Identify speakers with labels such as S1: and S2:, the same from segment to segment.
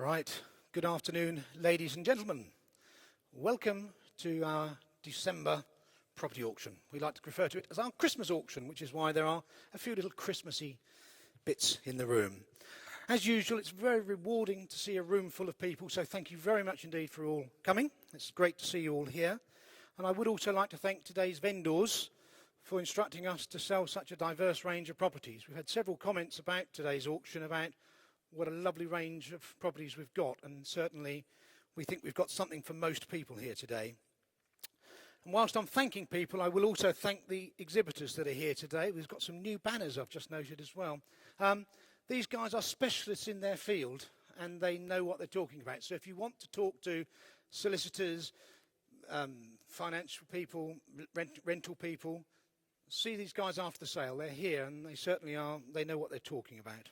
S1: Right, good afternoon, ladies and gentlemen. Welcome to our December property auction. We like to refer to it as our Christmas auction, which is why there are a few little Christmassy bits in the room. As usual, it's very rewarding to see a room full of people, so thank you very much indeed for all coming. It's great to see you all here. And I would also like to thank today's vendors for instructing us to sell such a diverse range of properties. We've had several comments about today's auction about what a lovely range of properties we've got, and certainly we think we've got something for most people here today. And whilst I'm thanking people, I will also thank the exhibitors that are here today. We've got some new banners I've just noted as well. These guys are specialists in their field and they know what they're talking about. So if you want to talk to solicitors, financial people, rental people, see these guys after the sale. They're here and they certainly are, they know what they're talking about.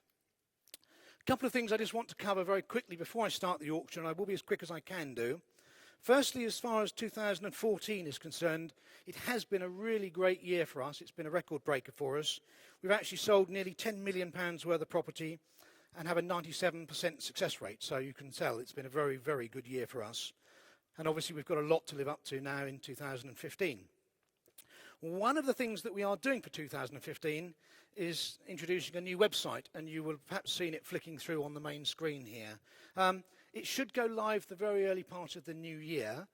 S1: A couple of things I just want to cover very quickly before I start the auction. I will be as quick as I can do. Firstly, as far as 2014 is concerned, it has been a really great year for us. It's been a record breaker for us. We've actually sold nearly £10 million worth of property and have a 97% success rate. So you can tell it's been a very, very good year for us. And obviously we've got a lot to live up to now in 2015. One of the things that we are doing for 2015 is introducing a new website, and you will have perhaps seen it flicking through on the main screen here. It should go live the very early part of the new year.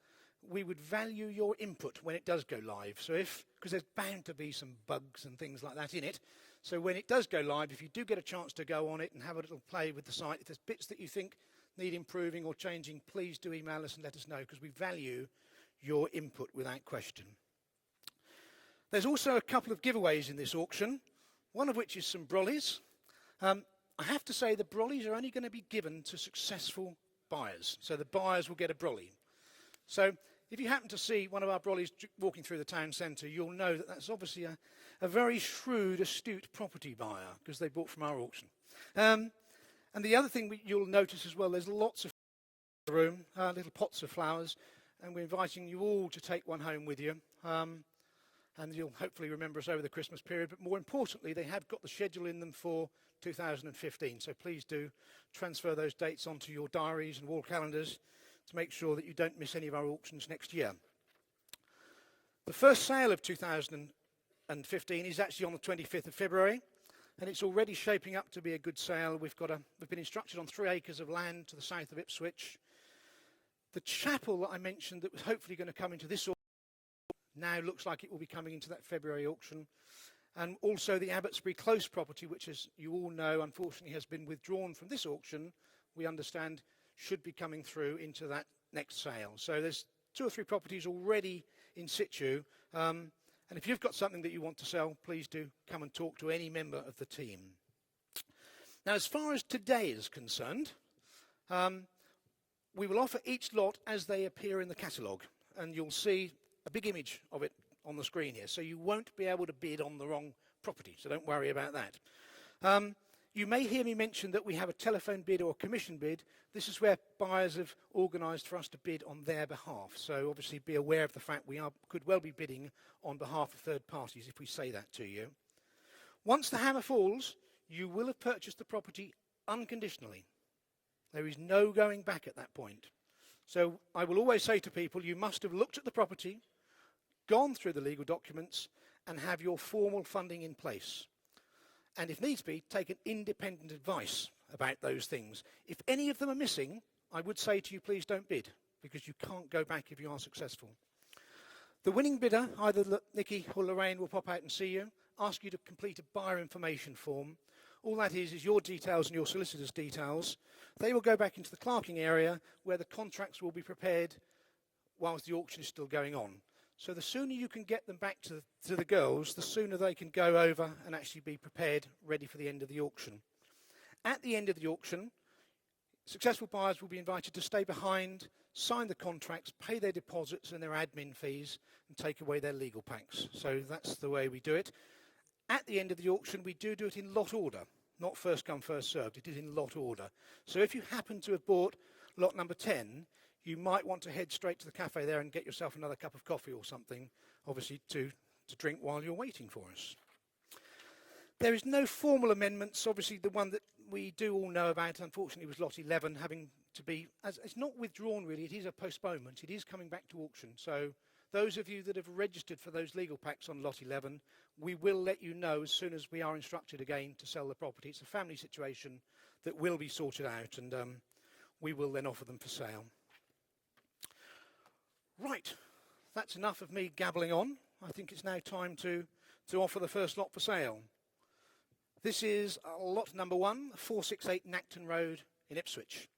S1: We would value your input when it does go live. So because there's bound to be some bugs and things like that in it. So when it does go live, if you do get a chance to go on it and have a little play with the site, if there's bits that you think need improving or changing, please do email us and let us know, because we value your input without question. There's also a couple of giveaways in this auction, one of which is some brollies. I have to say the brollies are only going to be given to successful buyers. So the buyers will get a brolly. So if you happen to see one of our brollies walking through the town centre, you'll know that that's obviously a very shrewd, astute property buyer, because they bought from our auction. And the other thing you'll notice as well, there's lots of flowers in the room, little pots of flowers, and we're inviting you all to take one home with you. And you'll hopefully remember us over the Christmas period. But more importantly, they have got the schedule in them for 2015. So please do transfer those dates onto your diaries and wall calendars to make sure that you don't miss any of our auctions next year. The first sale of 2015 is actually on the 25th of February. And it's already shaping up to be a good sale. We've been instructed on 3 acres of land to the south of Ipswich. The chapel that I mentioned that was hopefully going to come into this auction now looks like it will be coming into that February auction. And also the Abbotsbury Close property, which, as you all know, unfortunately has been withdrawn from this auction, we understand should be coming through into that next sale. So there's 2 or 3 properties already in situ. And if you've got something that you want to sell, please do come and talk to any member of the team. Now, as far as today is concerned, we will offer each lot as they appear in the catalogue. And you'll see a big image of it on the screen here. So you won't be able to bid on the wrong property, so don't worry about that. You may hear me mention that we have a telephone bid or a commission bid. This is where buyers have organised for us to bid on their behalf. So obviously be aware of the fact we could well be bidding on behalf of third parties if we say that to you. Once the hammer falls, you will have purchased the property unconditionally. There is no going back at that point. So I will always say to people, you must have looked at the property, gone through the legal documents, and have your formal funding in place. And if needs be, take an independent advice about those things. If any of them are missing, I would say to you, please don't bid, because you can't go back if you are successful. The winning bidder, either Nikki or Lorraine, will pop out and see you, ask you to complete a buyer information form. All that is your details and your solicitor's details. They will go back into the clerking area where the contracts will be prepared whilst the auction is still going on. So the sooner you can get them back to the girls, the sooner they can go over and actually be prepared, ready for the end of the auction. At the end of the auction, successful buyers will be invited to stay behind, sign the contracts, pay their deposits and their admin fees, and take away their legal packs. So that's the way we do it. At the end of the auction, we do it in lot order, not first come, first served. It is in lot order. So if you happen to have bought lot number 10, you might want to head straight to the cafe there and get yourself another cup of coffee or something, obviously to drink while you're waiting for us. There is no formal amendments. Obviously, the one that we do all know about, unfortunately, was lot 11, having to be, as it's not withdrawn really, it is a postponement. It is coming back to auction. So those of you that have registered for those legal packs on lot 11, we will let you know as soon as we are instructed again to sell the property. It's a family situation that will be sorted out, and we will then offer them for sale. Right, that's enough of me gabbling on. I think it's now time to offer the first lot for sale. This is lot number 1, 468 Nacton Road in Ipswich.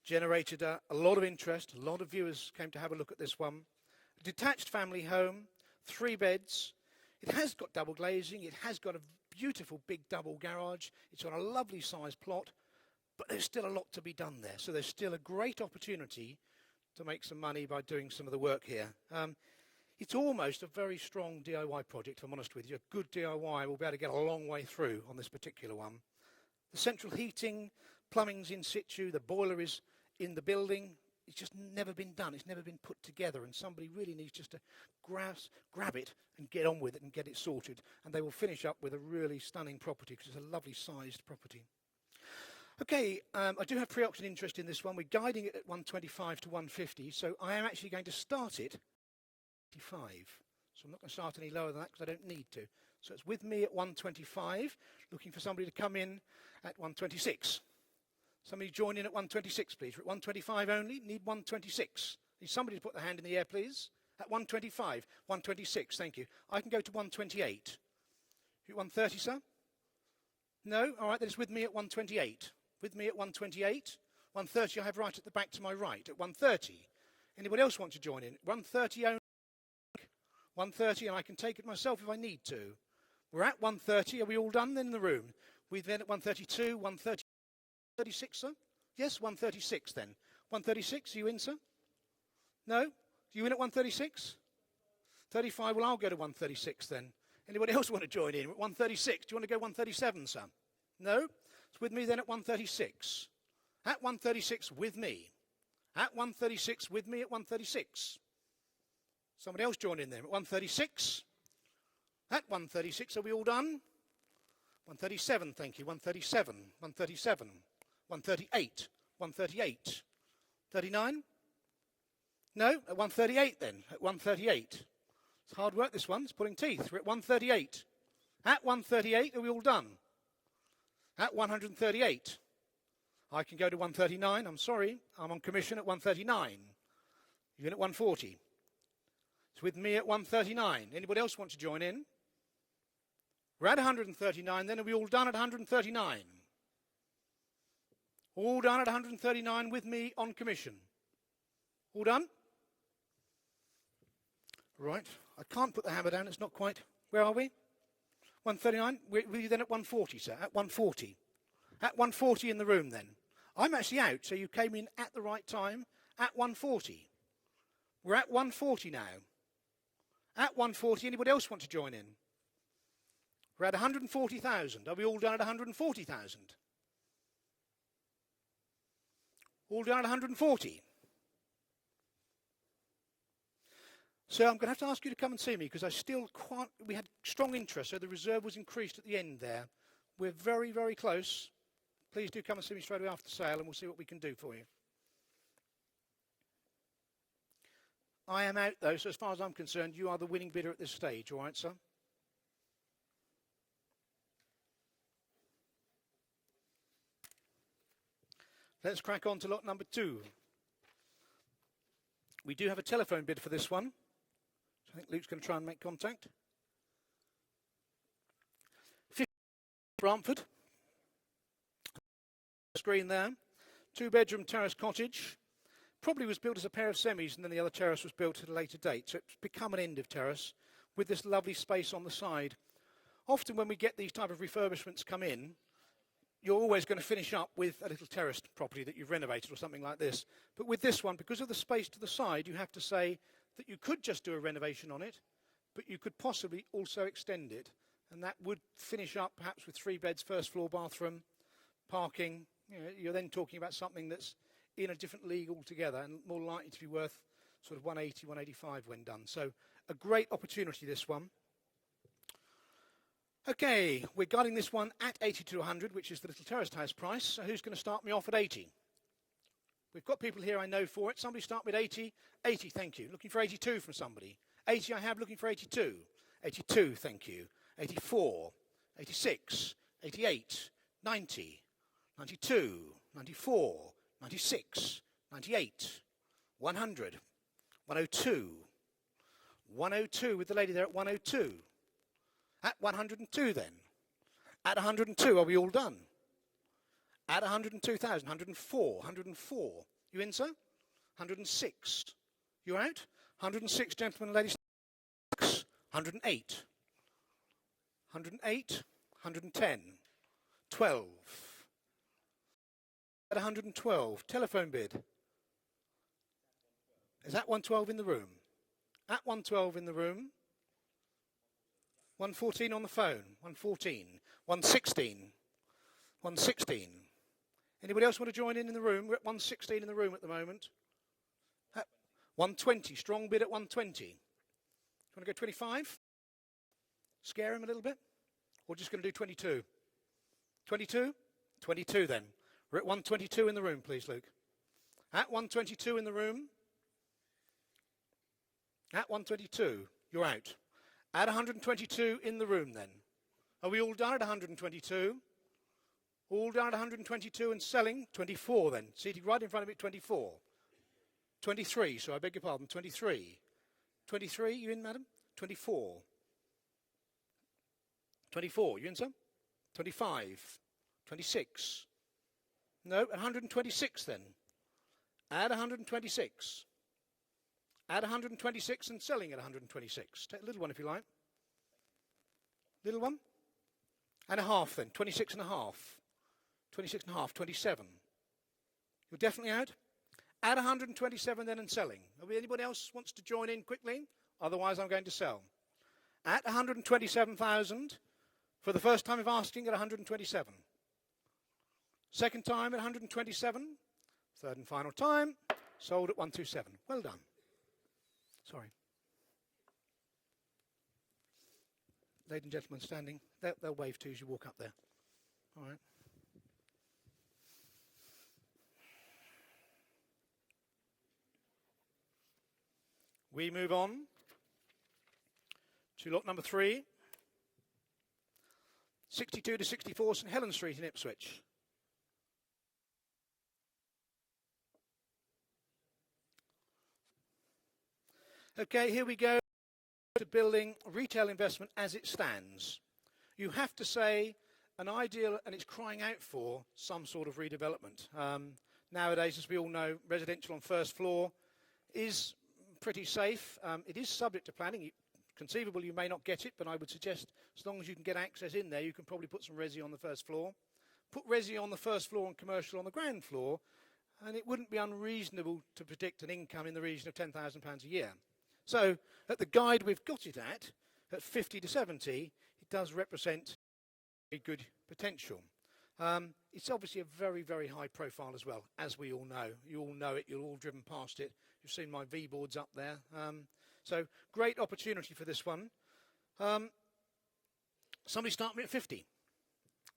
S1: Generated a lot of interest. A lot of viewers came to have a look at this one. A detached family home, 3 beds. It has got double glazing. It has got a beautiful big double garage. It's on a lovely sized plot, but there's still a lot to be done there. So there's still a great opportunity to make some money by doing some of the work here. It's almost a very strong DIY project, if I'm honest with you. A good DIY will be able to get a long way through on this particular one. The central heating, plumbing's in situ, the boiler is in the building. It's just never been done. It's never been put together, and somebody really needs just to grab it and get on with it and get it sorted. And they will finish up with a really stunning property because it's a lovely sized property. Okay, I do have pre-auction interest in this one. We're guiding it at 125 to 150, so I am actually going to start it 125. So I'm not going to start any lower than that because I don't need to. So it's with me at 125, looking for somebody to come in at 126. Somebody join in at 126, please. We're at 125 only, need 126. Need somebody to put their hand in the air, please. At 125, 126, thank you. I can go to 128. You at 130, sir? No? All right, then it's with me at 128. With me at 128. 130 I have right at the back to my right, at 130. Anybody else want to join in? 130 only. 130, and I can take it myself if I need to. We're at 130. Are we all done then in the room? We're then at 132, 136, sir? Yes, 136 then. 136, are you in, sir? No? You in at 136? 35, well, I'll go to 136 then. Anybody else want to join in? We're at 136. Do you want to go 137, sir? No? It's with me then at 136. At 136 with me. At 136 with me at 136. Somebody else join in there at 136. At 136, are we all done? 137, thank you. 137, 137, 138, 138. 39? No? At 138 then. At 138. It's hard work, this one. It's pulling teeth. We're at 138. At 138, are we all done? At 138. I can go to 139. I'm sorry. I'm on commission at 139. You're in at 140. It's with me at 139. Anybody else want to join in? We're at 139. Then are we all done at 139? All done at 139 with me on commission. All done? Right. I can't put the hammer down. It's not quite. Where are we? 139. We're then at 140, sir. At 140. At 140 in the room then. I'm actually out, so you came in at the right time. At 140. We're at 140 now. At 140. Anybody else want to join in? We're at 140,000. Are we all done at 140,000? All done at 140. So I'm going to have to ask you to come and see me because we had strong interest, so the reserve was increased at the end there. We're very, very close. Please do come and see me straight away after the sale and we'll see what we can do for you. I am out though, so as far as I'm concerned, you are the winning bidder at this stage, all right, sir? Let's crack on to lot number 2. We do have a telephone bid for this one. So I think Luke's going to try and make contact. 50 Brantford. Screen there. 2-bedroom terrace cottage. Probably was built as a pair of semis and then the other terrace was built at a later date. So it's become an end of terrace with this lovely space on the side. Often when we get these type of refurbishments come in, you're always going to finish up with a little terraced property that you've renovated or something like this. But with this one, because of the space to the side, you have to say that you could just do a renovation on it, but you could possibly also extend it. And that would finish up perhaps with 3 beds, first floor bathroom, parking. You know, you're then talking about something that's in a different league altogether and more likely to be worth sort of 180, 185 when done. So a great opportunity, this one. Okay, we're guiding this one at 80 to 100, which is the little terraced house price. So who's going to start me off at 80? We've got people here I know for it. Somebody start with 80. 80, thank you. Looking for 82 from somebody. 80 I have, looking for 82. 82, thank you. 84, 86, 88, 90, 92, 94, 96, 98, 100, 102, 102 with the lady there at 102. At 102 then. At 102, are we all done? At 102,000, 104, 104. You in, sir? 106. You out? 106, gentlemen and ladies. 108. 108, 110, 12. At 112, telephone bid. Is that 112 in the room? At 112 in the room. 114 on the phone. 114. 116. 116. Anybody else want to join in the room? We're at 116 in the room at the moment. At 120. Strong bid at 120. You want to go 25? Scare him a little bit? Or just going to do 22? 22? 22 then. We're at 122 in the room, please, Luke. At 122 in the room. At 122. You're out. At 122 in the room then. Are we all done at 122? All done at 122 and selling? 24 then. Seated right in front of it, 24. 23, so I beg your pardon, 23. 23, you in, madam? 24. 24, you in, sir? 25. 26. No, 126 then. Add 126. Add 126 and selling at 126. Take a little one if you like. Little one? And a half then. 26 and a half. 26 and a half. 27. You're definitely out? Add 127 then and selling. Anybody else wants to join in quickly? Otherwise I'm going to sell. At 127,000 for the first time of asking at 127. Second time at 127. Third and final time. Sold at 127. Well done. Sorry. Ladies and gentlemen standing, they'll wave to you as you walk up there. All right. We move on to lot number 3. 62 to 64 St Helen Street in Ipswich. Okay, here we go to building retail investment as it stands. You have to say an ideal, and it's crying out for some sort of redevelopment. Nowadays, as we all know, residential on first floor is pretty safe. It is subject to planning. Conceivable you may not get it, but I would suggest as long as you can get access in there, you can probably put some resi on the first floor. Put resi on the first floor and commercial on the ground floor, and it wouldn't be unreasonable to predict an income in the region of £10,000 a year. So at the guide we've got it at 50 to 70, it does represent a good potential. It's obviously a very, very high profile as well, as we all know. You all know it, you've all driven past it. You've seen my V-boards up there. So great opportunity for this one. Somebody start me at 50.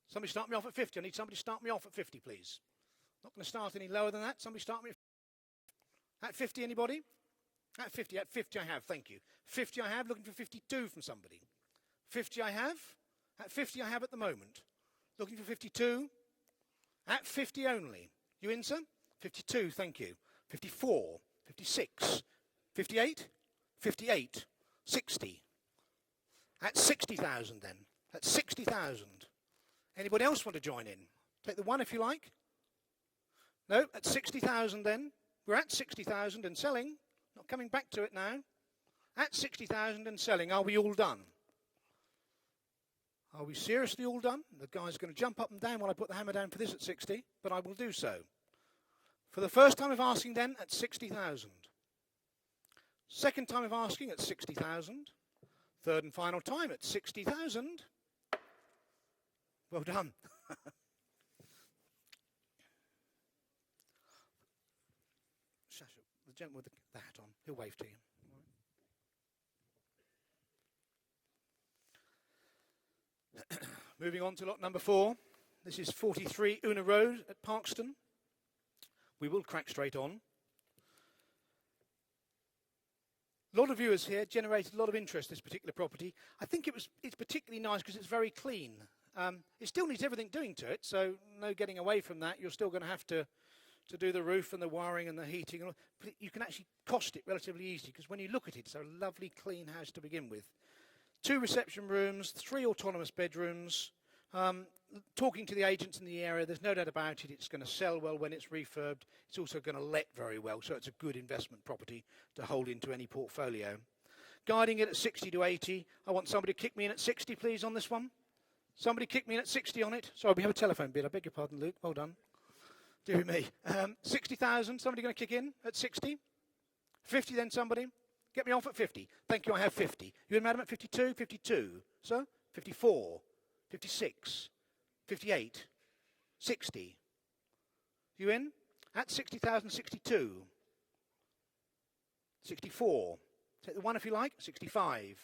S1: Somebody start me off at 50. I need somebody to start me off at 50, please. Not going to start any lower than that. Somebody start me at 50, anybody? At 50 I have, thank you. 50 I have, looking for 52 from somebody. 50 I have. At 50 I have at the moment. Looking for 52. At 50 only. You in, sir? 52, thank you. 54, 56, 58, 58, 60. At 60,000 then. At 60,000. Anybody else want to join in? Take the one if you like. No, at 60,000 then. We're at 60,000 and selling. Not coming back to it now. At 60,000 and selling. Are we all done? Are we seriously all done? The guy's going to jump up and down while I put the hammer down for this at 60, but I will do so. For the first time of asking then at 60,000. Second time of asking at 60,000. Third and final time at 60,000. Well done. The gentleman with the hat on, he'll wave to you. Moving on to lot number 4. This is 43 Una Road at Parkston. we will crack straight on. A lot of viewers here, generated a lot of interest in this particular property. I think it's particularly nice because it's very clean. It still needs everything doing to it, so no getting away from that. You're still going to have to do the roof and the wiring and the heating. But you can actually cost it relatively easy because when you look at it, it's a lovely clean house to begin with. 2 reception rooms, 3 autonomous bedrooms. Talking to the agents in the area, there's no doubt about it, it's going to sell well when it's refurbed. It's also going to let very well, so it's a good investment property to hold into any portfolio. Guiding it at 60 to 80. I want somebody to kick me in at 60, please, on this one. Somebody kick me in at 60 on it. Sorry, we have a telephone bid. I beg your pardon, Luke. Well done. Dear me. 60,000. Somebody going to kick in at 60? 50 then, somebody? Get me off at 50. Thank you, I have 50. You and madam at 52? 52. Sir? 54. 56. 58. 60. You in? At 60,000, 62. 64. Take the one if you like. 65.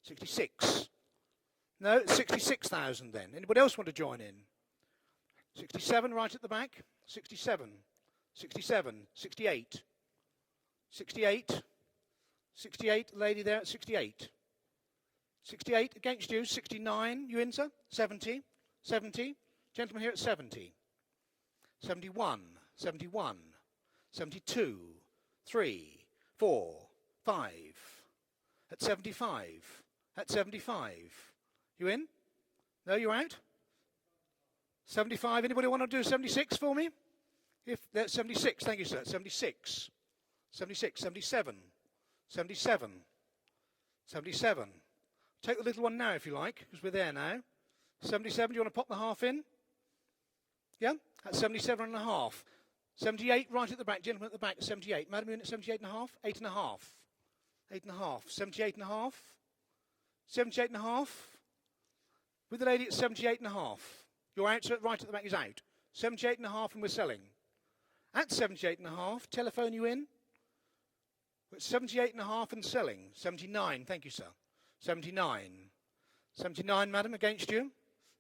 S1: 66. No, 66,000 then. Anybody else want to join in? 67 right at the back. 67. 67. 68. 68. 68, lady there at 68. 68 against you. 69. You in, sir? 70. 70. Gentleman here at 70. 71. 71. 72. 3. 4. 5. At 75. At 75. You in? No, you're out? 75. Anybody want to do 76 for me? If that's 76, thank you, sir. 76. 76. 77. 77. 77. Take the little one now if you like, because we're there now. 77, do you want to pop the half in? Yeah? At 77 and a half. 78, right at the back. Gentleman at the back, 78. Madam, you in at 78 and a half? 8 and a half. 8 and a half. 78 and a half. 78 and a half. With the lady at 78 and a half. You're out, so right at the back is out. 78 and a half and we're selling. At 78 and a half, telephone you in. We're at 78 and a half and selling. 79, thank you, sir. 79. 79, madam, against you.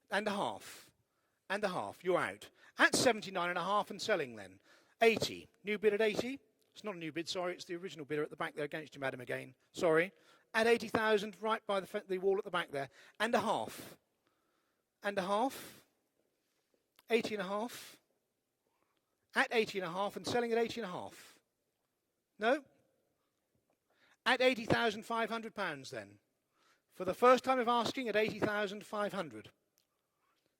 S1: And a half. And a half, you're out. At 79 and a half and selling then. 80. New bid at 80. It's not a new bid, sorry. It's the original bidder at the back there against you, madam, again. Sorry. At 80,000, right by the wall at the back there. And a half. And a half. 80 and a half. At 80 and a half and selling at 80 and a half. No? At £80,500 then. For the first time of asking at 80,500.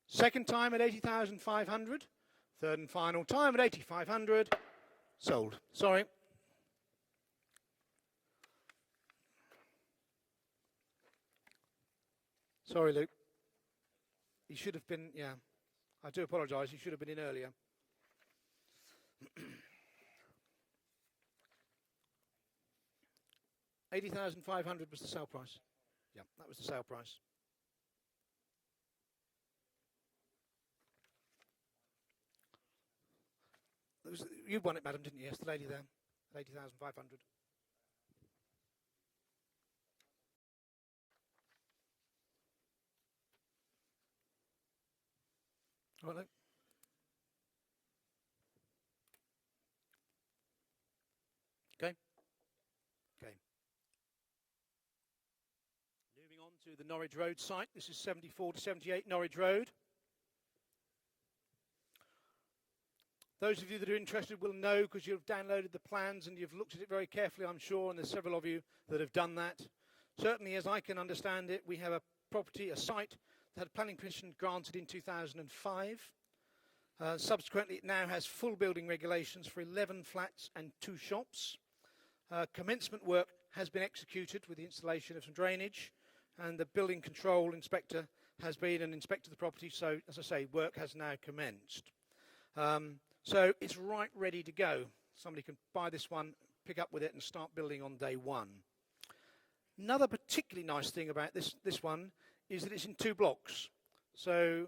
S1: Second time at 80,500. Third and final time at 8,500. Sold. Sorry. Sorry, Luke. You should have been, yeah. I do apologise. You should have been in earlier. $80,500 was the sale price. Yeah, that was the sale price. You won it, madam, didn't you? Yes, the lady there. 80,500. All right, Luke. Okay. Okay. Moving on to the Norwich Road site. This is 74 to 78 Norwich Road. Those of you that are interested will know because you've downloaded the plans and you've looked at it very carefully, I'm sure, and there's several of you that have done that. Certainly, as I can understand it, we have a property, a site that had planning permission granted in 2005. Subsequently, it now has full building regulations for 11 flats and 2 shops. Commencement work has been executed with the installation of some drainage, and the building control inspector has been and inspected the property, so, as I say, work has now commenced. So it's right ready to go. Somebody can buy this one, pick up with it and start building on day one. Another particularly nice thing about this one is that it's in 2 blocks. So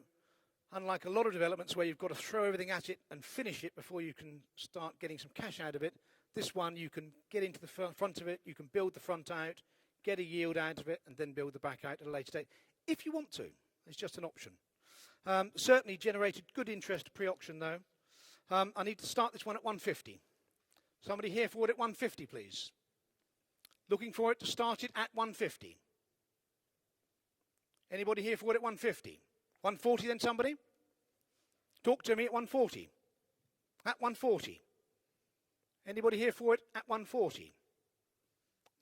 S1: unlike a lot of developments where you've got to throw everything at it and finish it before you can start getting some cash out of it, this one you can get into the front of it, you can build the front out, get a yield out of it and then build the back out at a later date. If you want to, it's just an option. Certainly generated good interest pre-auction though. I need to start this one at 150. Somebody here for it at 150, please. Looking for it to start it at 150. Anybody here for it at 150? 140 then, somebody? Talk to me at 140. At 140. Anybody here for it at 140?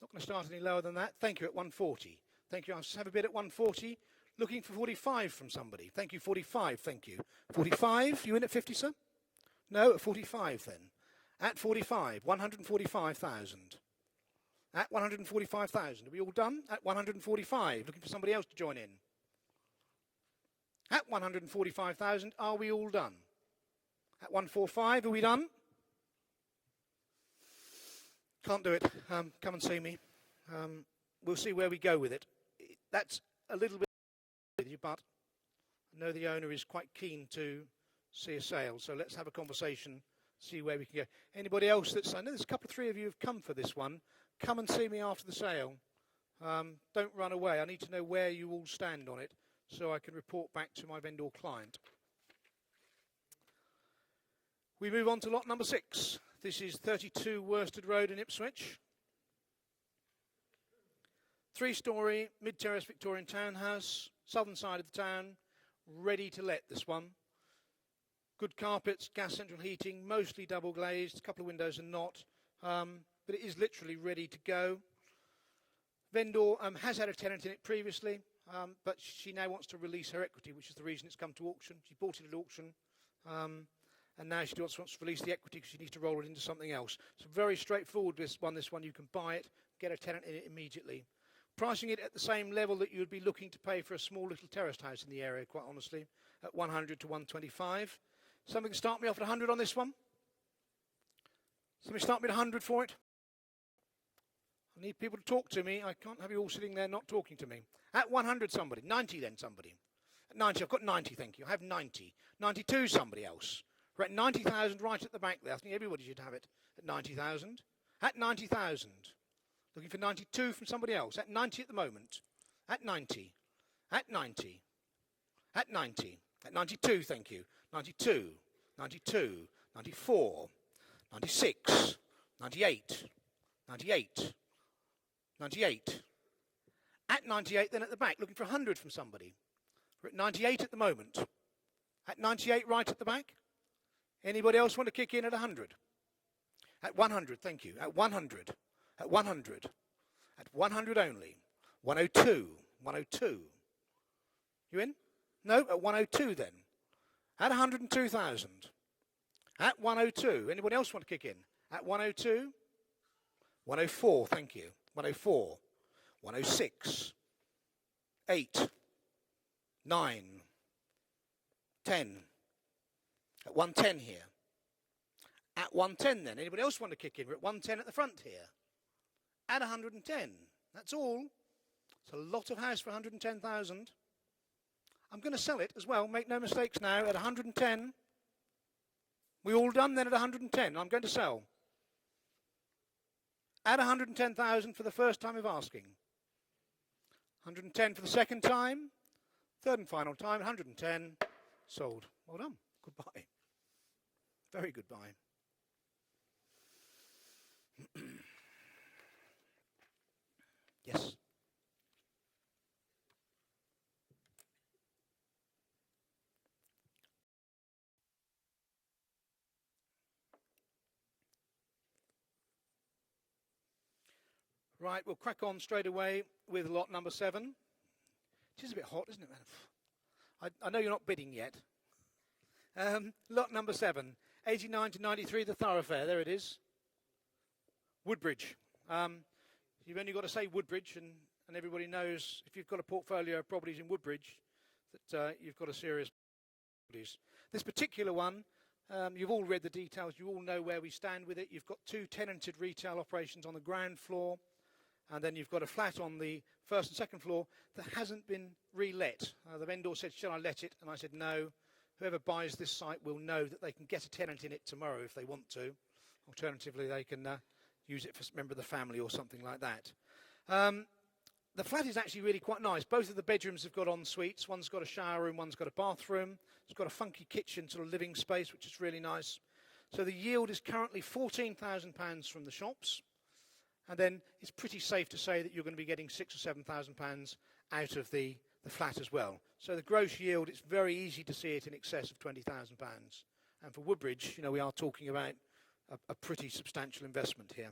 S1: Not going to start any lower than that. Thank you, at 140. Thank you. I'll just have a bid at 140. Looking for 45 from somebody. Thank you, 45. Thank you. 45. You in at 50, sir? No, at 45 then. At 45. 145,000. At 145,000. Are we all done? At 145. Looking for somebody else to join in. At 145,000. Are we all done? At 145. Are we done? Can't do it. Come and see me. We'll see where we go with it. That's a little bit with you, but I know the owner is quite keen to see a sale, so let's have a conversation, see where we can go. Anybody else that's... I know there's a couple of three of you who've come for this one. Come and see me after the sale. Don't run away. I need to know where you all stand on it so I can report back to my vendor client. We move on to lot number 6. This is 32 Worsted Road in Ipswich. 3-storey, mid-terrace Victorian townhouse, southern side of the town, ready to let this one. Good carpets, gas central heating, mostly double glazed, a couple of windows are not, but it is literally ready to go. Vendor has had a tenant in it previously, but she now wants to release her equity, which is the reason it's come to auction. She bought it at auction. And now she wants to release the equity because she needs to roll it into something else. So very straightforward, this one. You can buy it, get a tenant in it immediately. Pricing it at the same level that you would be looking to pay for a small little terraced house in the area, quite honestly, at 100 to 125. Somebody can start me off at 100 on this one? Somebody start me at 100 for it? I need people to talk to me. I can't have you all sitting there not talking to me. At 100 somebody. 90 then somebody. At 90, I've got 90, thank you. I have 90. 92 somebody else. We're at 90,000 right at the back there. I think everybody should have it at 90,000. At 90,000. Looking for 92 from somebody else. At 90 at the moment. At 90. At 90. At 90. At 92, thank you. 92. 92. 94. 96. 98. 98. 98. At 98 then at the back. Looking for 100 from somebody. We're at 98 at the moment. At 98 right at the back. Anybody else want to kick in at 100? At 100, thank you. At 100. At 100. At 100 only. 102. 102. You in? No? At 102 then. At 102,000. At 102. Anybody else want to kick in? At 102. 104, thank you. 104. 106. 8. 9. 10. At 110 here. At 110 then. Anybody else want to kick in? We're at 110 at the front here. At 110. That's all. It's a lot of house for 110,000. I'm going to sell it as well. Make no mistakes now. At 110. We all done then at 110. I'm going to sell. At 110,000 for the first time of asking. 110 for the second time. Third and final time. 110. Sold. Well done. Goodbye. Very goodbye. Yes. Right, we'll crack on straight away with lot number 7. It is a bit hot, isn't it, man? I know you're not bidding yet. Lot number 7, 89 to 93, the Thoroughfare. There it is. Woodbridge. You've only got to say Woodbridge, and everybody knows if you've got a portfolio of properties in Woodbridge that you've got a serious properties. This particular one, you've all read the details. You all know where we stand with it. You've got 2 tenanted retail operations on the ground floor, and then you've got a flat on the first and second floor that hasn't been re-let. The vendor said, shall I let it? And I said, no. Whoever buys this site will know that they can get a tenant in it tomorrow if they want to. Alternatively, they can use it for a member of the family or something like that. The flat is actually really quite nice. Both of the bedrooms have got en suites. One's got a shower room, one's got a bathroom. It's got a funky kitchen sort of living space, which is really nice. So the yield is currently £14,000 from the shops. And then it's pretty safe to say that you're going to be getting £6,000 or £7,000 out of the flat as well. So the gross yield, it's very easy to see it in excess of £20,000. And for Woodbridge, you know, we are talking about a pretty substantial investment here.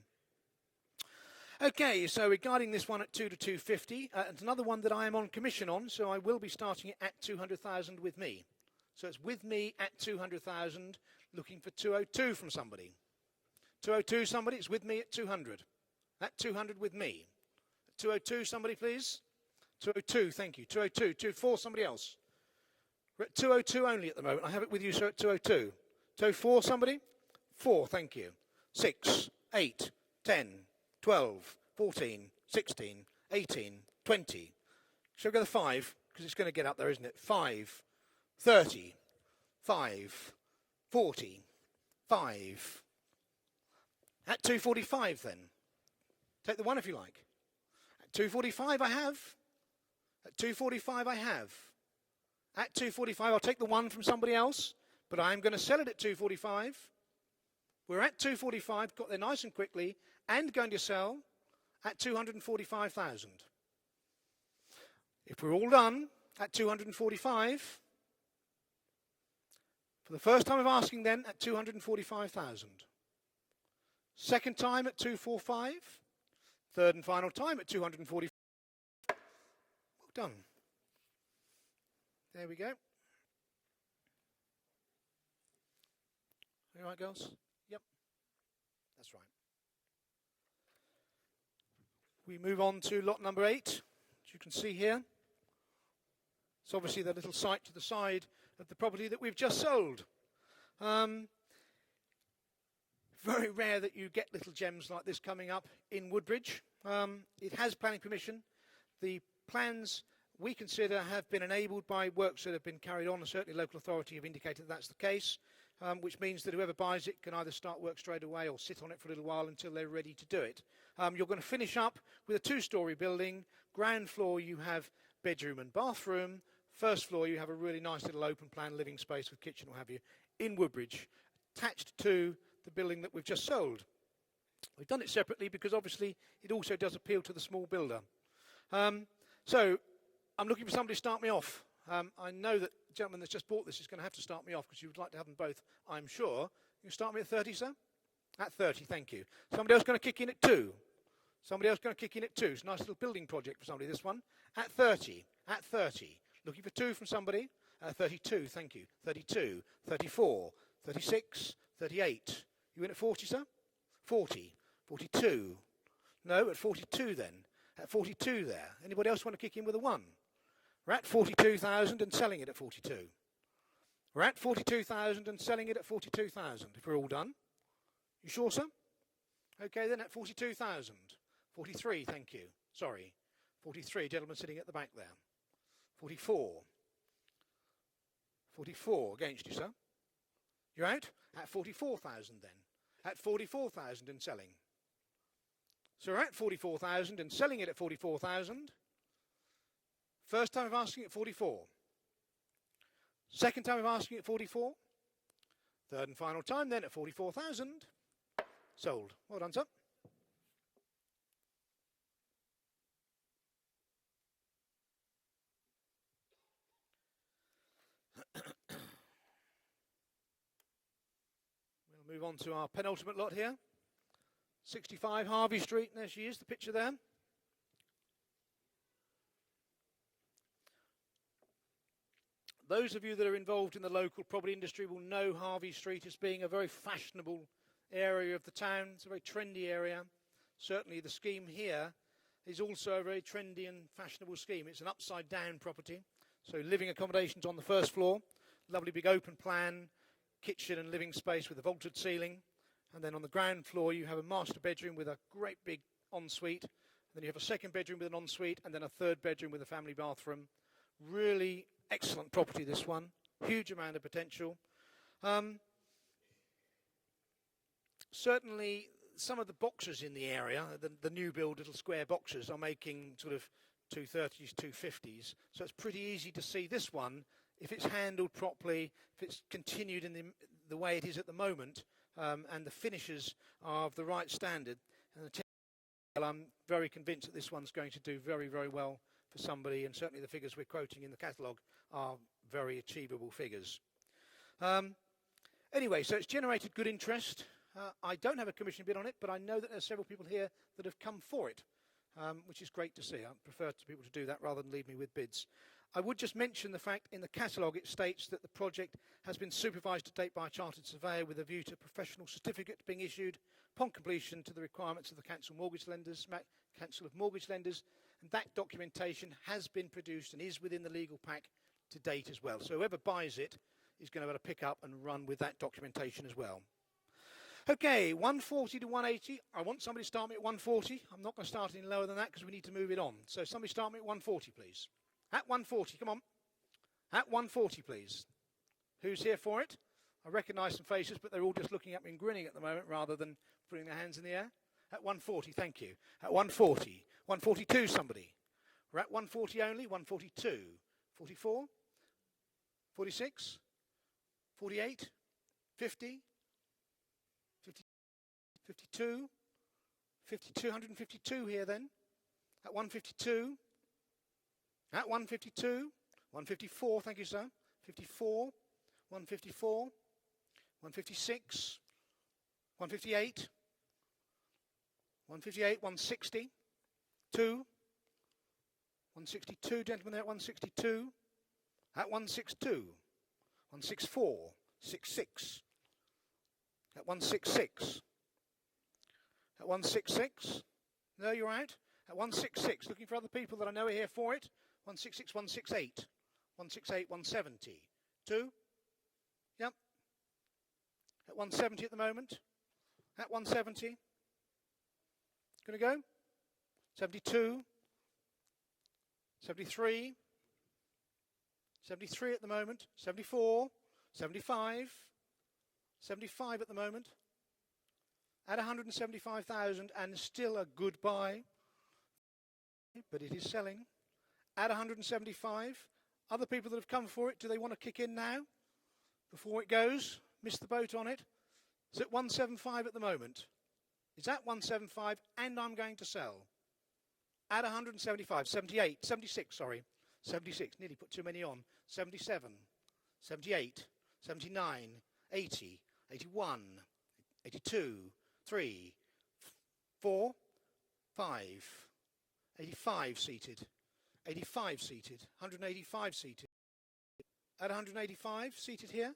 S1: Okay, so regarding this one at 2 to 250, it's another one that I am on commission on, so I will be starting it at 200,000 with me. So it's with me at 200,000, looking for 202 from somebody. 202 somebody, it's with me at 200. At 200 with me. 202 somebody, please. 202, thank you. 202, 204 somebody else. We're at 202 only at the moment. I have it with you, so at 202. 204 somebody? 4, thank you. 6, 8, 10, 12, 14, 16, 18, 20. Shall we go to 5? Because it's going to get up there, isn't it? 5, 30, 5, 40, 5. At 245 then. Take the 1 if you like. At 245 I have. At 245 I have. At 245 I'll take the 1 from somebody else, but I'm going to sell it at 245. We're at 245, got there nice and quickly, and going to sell at 245,000. If we're all done at 245, for the first time of asking then at 245,000. Second time at 245. Third and final time at 245. Well done. There we go. All right, girls? Yep. That's right. We move on to lot number 8, as you can see here. It's obviously the little site to the side of the property that we've just sold. Very rare that you get little gems like this coming up in Woodbridge. It has planning permission. The plans we consider have been enabled by works that have been carried on, and certainly local authority have indicated that that's the case, which means that whoever buys it can either start work straight away or sit on it for a little while until they're ready to do it. You're going to finish up with a 2-storey building. Ground floor you have bedroom and bathroom. First floor you have a really nice little open plan living space with kitchen, what have you, in Woodbridge, attached to the building that we've just sold. We've done it separately because obviously it also does appeal to the small builder. So I'm looking for somebody to start me off. I know that the gentleman that's just bought this is going to have to start me off because you would like to have them both, I'm sure. You start me at 30, sir? At 30, thank you. Somebody else going to kick in at 2. Somebody else going to kick in at 2. It's a nice little building project for somebody, this one. At 30. At 30. Looking for 2 from somebody. 32, thank you. 32, 34, 36, 38. You in at 40, sir? 40, 42. No, at 42 then. At 42 there. Anybody else want to kick in with a 1? We're at 42,000 and selling it at 42. We're at 42,000 and selling it at 42,000. If we're all done. You sure, sir? Okay, then at 42,000. 43, thank you. Sorry. 43, gentleman sitting at the back there. 44. 44, against you, sir. You're out? At 44,000 then. At 44,000 and selling. So we're at 44,000 and selling it at 44,000. First time of asking at 44. Second time of asking at 44. Third and final time then at 44,000. Sold. Well done, sir. We'll move on to our penultimate lot here. 65 Harvey Street. There she is, the picture there. Those of you that are involved in the local property industry will know Harvey Street as being a very fashionable area of the town. It's a very trendy area. Certainly the scheme here is also a very trendy and fashionable scheme. It's an upside down property. So living accommodations on the first floor. Lovely big open plan, kitchen and living space with a vaulted ceiling. And then on the ground floor you have a master bedroom with a great big ensuite. Then you have a second bedroom with an ensuite and then a third bedroom with a family bathroom. Really excellent property, this one. Huge amount of potential. Certainly some of the boxes in the area, the new build little square boxes, are making sort of 230s, 250s. So it's pretty easy to see this one, if it's handled properly, if it's continued in the way it is at the moment, and the finishes are of the right standard. And I'm very convinced that this one's going to do very, very well for somebody, and certainly the figures we're quoting in the catalogue are very achievable figures. Anyway, so it's generated good interest. I don't have a commission bid on it, but I know that there are several people here that have come for it, which is great to see. I prefer to people to do that rather than leave me with bids. I would just mention the fact in the catalogue it states that the project has been supervised to date by a chartered surveyor with a view to professional certificate being issued upon completion to the requirements of the Council of Mortgage Lenders, and that documentation has been produced and is within the legal pack to date as well. So whoever buys it is going to be able to pick up and run with that documentation as well. Okay, 140 to 180. I want somebody to start me at 140. I'm not going to start any lower than that because we need to move it on. So somebody start me at 140, please. At 140, come on. At 140, please. Who's here for it? I recognise some faces, but they're all just looking at me and grinning at the moment rather than putting their hands in the air. At 140, thank you. At 140. 142, somebody. We're at 140 only. 142. 44. 46. 48. 50. 52. 52. 152 here then. At 152. At 152. 154, thank you, sir. 54. 154. 156. 158. 158. 160. 2. 162, gentlemen there at 162. At 162. 164. 66. At 166. At 166. No, you're out. At 166. Looking for other people that I know are here for it. 166, 168. 168, 170. 2. Yep. At 170 at the moment. At 170. Going to go. 72. 73. 73 at the moment. 74. 75. 75 at the moment. At 175,000 and still a good buy. But it is selling. At 175. Other people that have come for it, do they want to kick in now? Before it goes? Missed the boat on it? It's at 175 at the moment. It's at 175 and I'm going to sell. At 175. 78. 76, sorry. 76. Nearly put too many on. 77. 78. 79. 80. 81. 82. 3. 4. 5. 85 seated. 85 seated. 185 seated. At 185 seated here.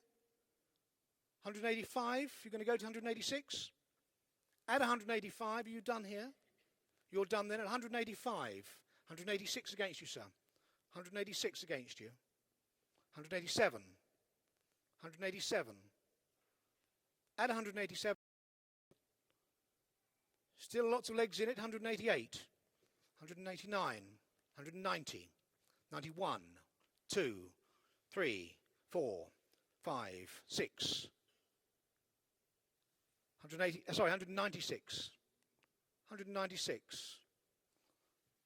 S1: 185. You're going to go to 186. At 185, are you done here? You're done then at 185. 186 against you, sir. 186 against you. 187. 187. At 187. Still lots of legs in it. 188. 189. 190. 91. 2. 3. 4. 5. 6. 180. Sorry, 196. 196.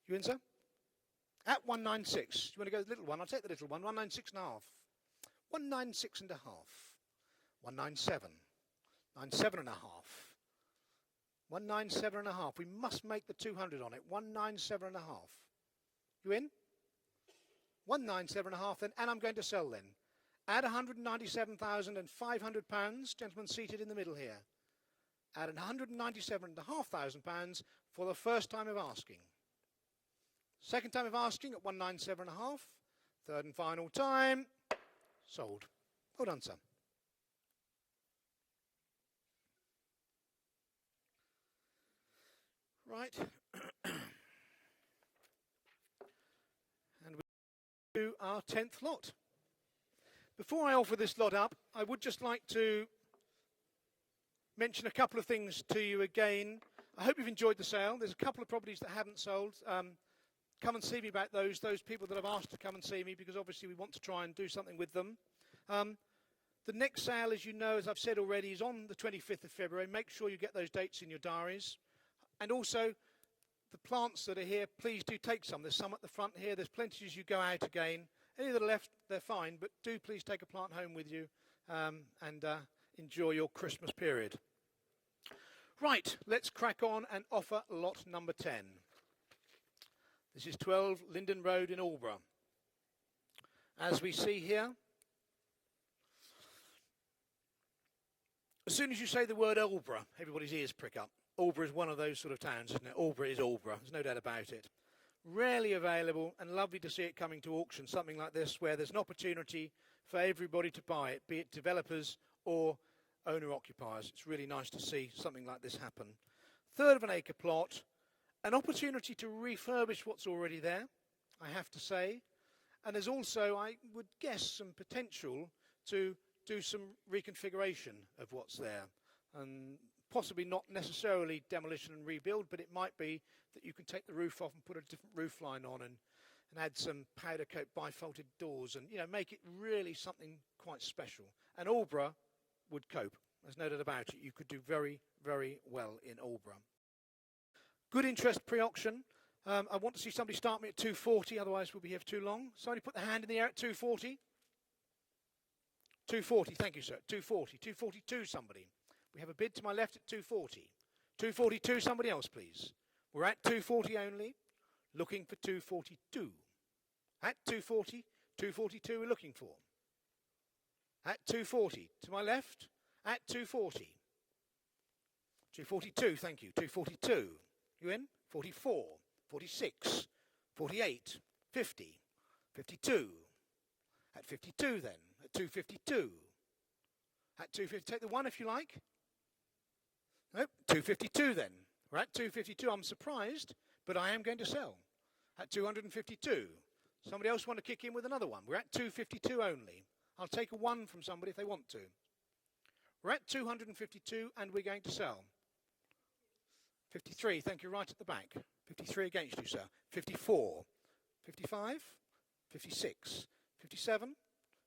S1: You in, sir? At 196. You want to go with the little one? I'll take the little one. 196 and a half. 196 and a half. 197. 97 and a half. 197 and a half. We must make the 200 on it. 197 and a half. You in? 197 and a half then, and I'm going to sell then. At £197,500, gentlemen seated in the middle here. At £197,500 for the first time of asking. Second time of asking at 197.5. Third and final time. Sold. Well done, sir. Right. And we do our 10th lot. Before I offer this lot up, I would just like to mention a couple of things to you again. I hope you've enjoyed the sale. There's a couple of properties that haven't sold. Come and see me about those people that have asked to come and see me, because obviously we want to try and do something with them. The next sale, as you know, as I've said already, is on the 25th of February. Make sure you get those dates in your diaries. And also, the plants that are here, please do take some. There's some at the front here. There's plenty as you go out again. Any that are left, they're fine, but do please take a plant home with you and enjoy your Christmas period. Right, let's crack on and offer lot number 10. This is 12 Linden Road in Aldborough. As we see here, as soon as you say the word Aldborough, everybody's ears prick up. Aldborough is one of those sort of towns, isn't it? Aldborough is Aldborough, there's no doubt about it. Rarely available, and lovely to see it coming to auction, something like this, where there's an opportunity for everybody to buy it, be it developers or owner-occupiers. It's really nice to see something like this happen. Third of an acre plot, an opportunity to refurbish what's already there, I have to say. And there's also, I would guess, some potential to do some reconfiguration of what's there. And possibly not necessarily demolition and rebuild, but it might be that you can take the roof off and put a different roof line on and add some powder coat bifolded doors and, you know, make it really something quite special. And Aldborough would cope. There's no doubt about it. You could do very, very well in Aldborough. Good interest pre-auction. I want to see somebody start me at 240, otherwise we'll be here for too long. Somebody put their hand in the air at 240. 240, thank you, sir. 240. 242, somebody. We have a bid to my left at 240. 242, somebody else, please. We're at 240 only, looking for 242. At 240, 242 we're looking for. At 240, to my left, at 240. 242, thank you. 242. You in? 44. 46, 48, 50, 52. At 52 then, at 252. At 250, take the one if you like. Nope, 252 then. We're at 252, I'm surprised, but I am going to sell. At 252. Somebody else want to kick in with another one? We're at 252 only. I'll take a one from somebody if they want to. We're at 252 and we're going to sell. 53, thank you, right at the back. 53 against you, sir. 54, 55, 56, 57,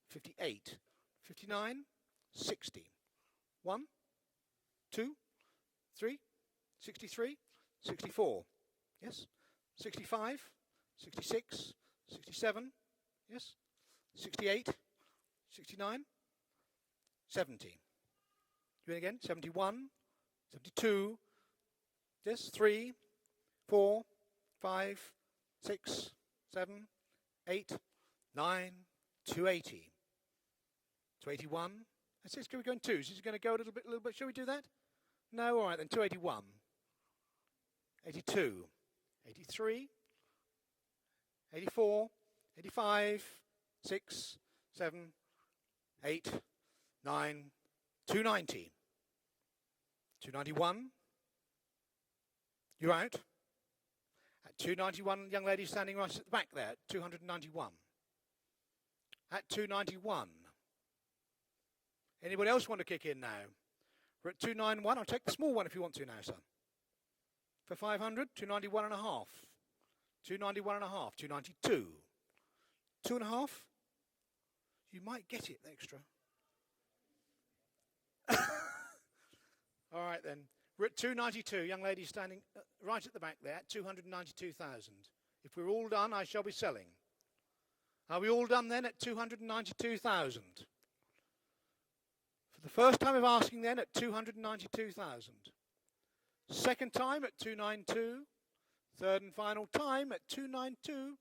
S1: 58, 59, 60. 1, 2, 3, 63, 64. Yes. 65, 66, 67. Yes. 68, 69, 70. You in again? 71, 72. Yes. 3, 4, 5, 6, 7, 8, 9, 280. 281. That's it. Can we go in twos? Is it going to go a little bit? Shall we do that? No? All right then. 281. 82. 83. 84. 85. 6, 7, 8, 9, 290. 291. You're out. At 291, young lady standing right at the back there, 291. At 291. Anybody else want to kick in now? We're at 291. I'll take the small one if you want to now, sir. For 500, 291 and a half. 291 and a half, 292. 2.5. You might get it extra. All right then. We're at 292. Young lady standing right at the back there, 292,000. If we're all done, I shall be selling. Are we all done then at 292,000? For the first time of asking then at 292,000. Second time at 292. Third and final time at 292.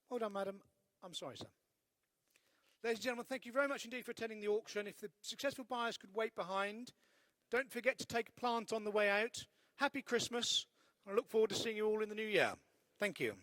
S1: Well done, madam. I'm sorry, sir. Ladies and gentlemen, thank you very much indeed for attending the auction. If the successful buyers could wait behind, don't forget to take a plant on the way out. Happy Christmas. I look forward to seeing you all in the new year. Thank you.